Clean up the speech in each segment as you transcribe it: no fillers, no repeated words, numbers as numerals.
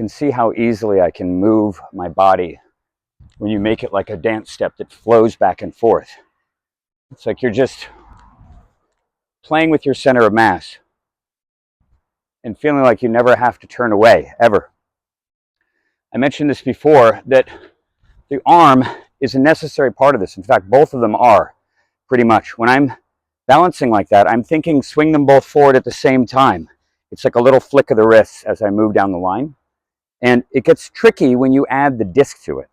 can see how easily I can move my body when you make it like a dance step that flows back and forth. It's like you're just playing with your center of mass and feeling like you never have to turn away, ever. I mentioned this before, that the arm is a necessary part of this. In fact, both of them are, pretty much. When I'm balancing like that, I'm thinking swing them both forward at the same time. It's like a little flick of the wrists as I move down the line. And it gets tricky when you add the disc to it.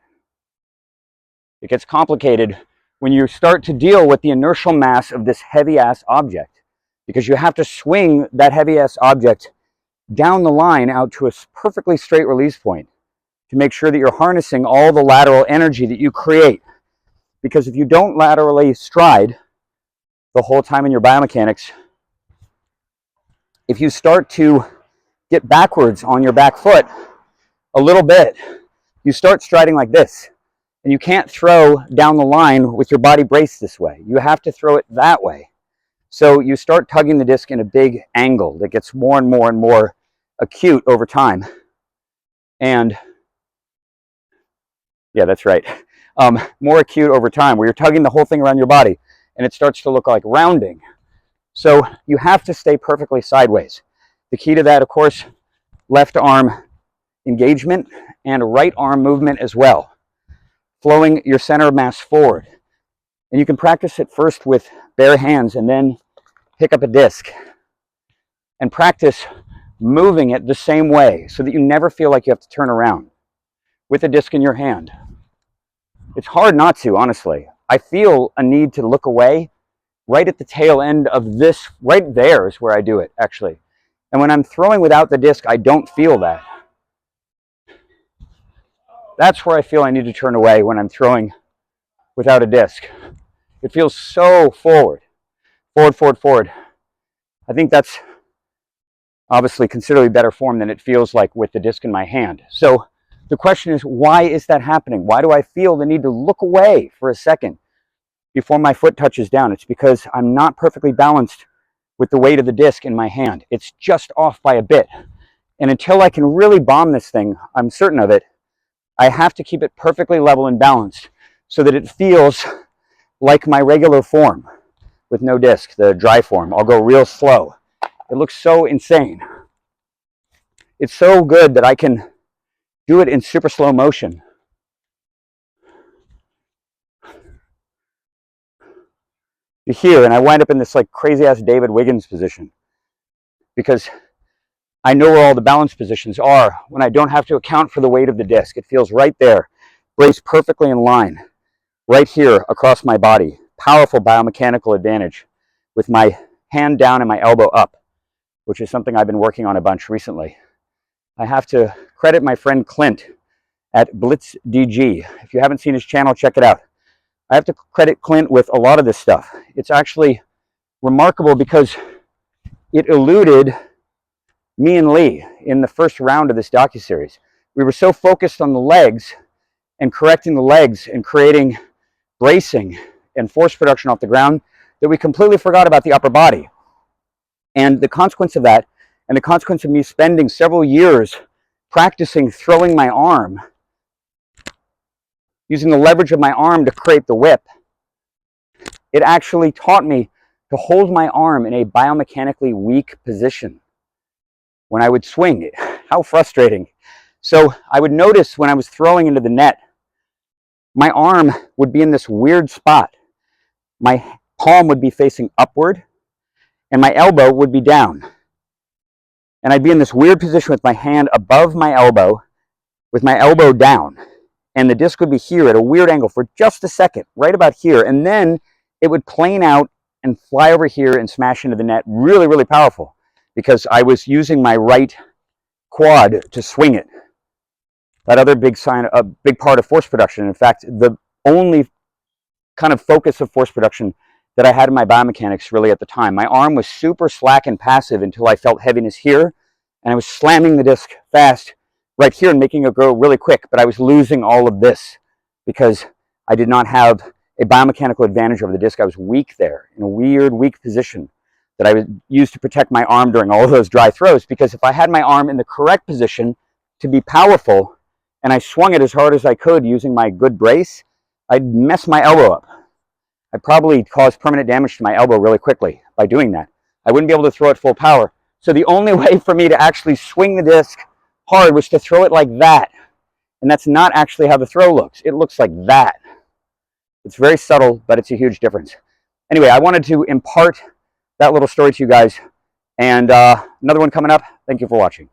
It gets complicated when you start to deal with the inertial mass of this heavy-ass object, because you have to swing that heavy-ass object down the line out to a perfectly straight release point to make sure that you're harnessing all the lateral energy that you create. Because if you don't laterally stride the whole time in your biomechanics, if you start to get backwards on your back foot a little bit, you start striding like this. And you can't throw down the line with your body braced this way. You have to throw it that way. So you start tugging the disc in a big angle that gets more and more and more acute over time. And yeah, that's right. More acute over time, where you're tugging the whole thing around your body and it starts to look like rounding. So you have to stay perfectly sideways. The key to that, of course, left arm engagement and right arm movement as well. Flowing your center of mass forward. And you can practice it first with bare hands and then pick up a disc and practice moving it the same way so that you never feel like you have to turn around with a disc in your hand. It's hard not to, honestly. I feel a need to look away right at the tail end of this. Right there is where I do it, actually. And when I'm throwing without the disc, I don't feel that. That's where I feel I need to turn away when I'm throwing without a disc. It feels so forward. Forward, forward, forward. I think that's obviously considerably better form than it feels like with the disc in my hand. So the question is, why is that happening? Why do I feel the need to look away for a second before my foot touches down? It's because I'm not perfectly balanced with the weight of the disc in my hand. It's just off by a bit. And until I can really bomb this thing, I'm certain of it, I have to keep it perfectly level and balanced so that it feels like my regular form with no disc, the dry form. I'll go real slow. It looks so insane. It's so good that I can do it in super slow motion. You hear, and I wind up in this like crazy ass David Wiggins position because I know where all the balance positions are when I don't have to account for the weight of the disc. It feels right there, braced perfectly in line, right here across my body. Powerful biomechanical advantage with my hand down and my elbow up, which is something I've been working on a bunch recently. I have to credit my friend Clint at BlitzDG. If you haven't seen his channel, check it out. I have to credit Clint with a lot of this stuff. It's actually remarkable because it eluded me and Lee in the first round of this docuseries. We were so focused on the legs and correcting the legs and creating bracing and force production off the ground that we completely forgot about the upper body. And the consequence of that, and the consequence of me spending several years practicing throwing my arm, using the leverage of my arm to create the whip, it actually taught me to hold my arm in a biomechanically weak position when I would swing it. How frustrating. So I would notice when I was throwing into the net, my arm would be in this weird spot. My palm would be facing upward and my elbow would be down. And I'd be in this weird position with my hand above my elbow, with my elbow down. And the disc would be here at a weird angle for just a second, right about here. And then it would plane out and fly over here and smash into the net. Really, really powerful because I was using my right quad to swing it. That other big sign, a big part of force production. In fact, the only kind of focus of force production that I had in my biomechanics really at the time. My arm was super slack and passive until I felt heaviness here, and I was slamming the disc fast right here and making it go really quick, but I was losing all of this because I did not have a biomechanical advantage over the disc. I was weak there, in a weird, weak position that I would use to protect my arm during all of those dry throws, because if I had my arm in the correct position, to be powerful and I swung it as hard as I could using my good brace, I'd mess my elbow up. I'd probably cause permanent damage to my elbow really quickly by doing that. I wouldn't be able to throw it full power. So the only way for me to actually swing the disc hard was to throw it like that. And that's not actually how the throw looks. It looks like that. It's very subtle, but it's a huge difference. Anyway, I wanted to impart that little story to you guys. And another one coming up. Thank you for watching.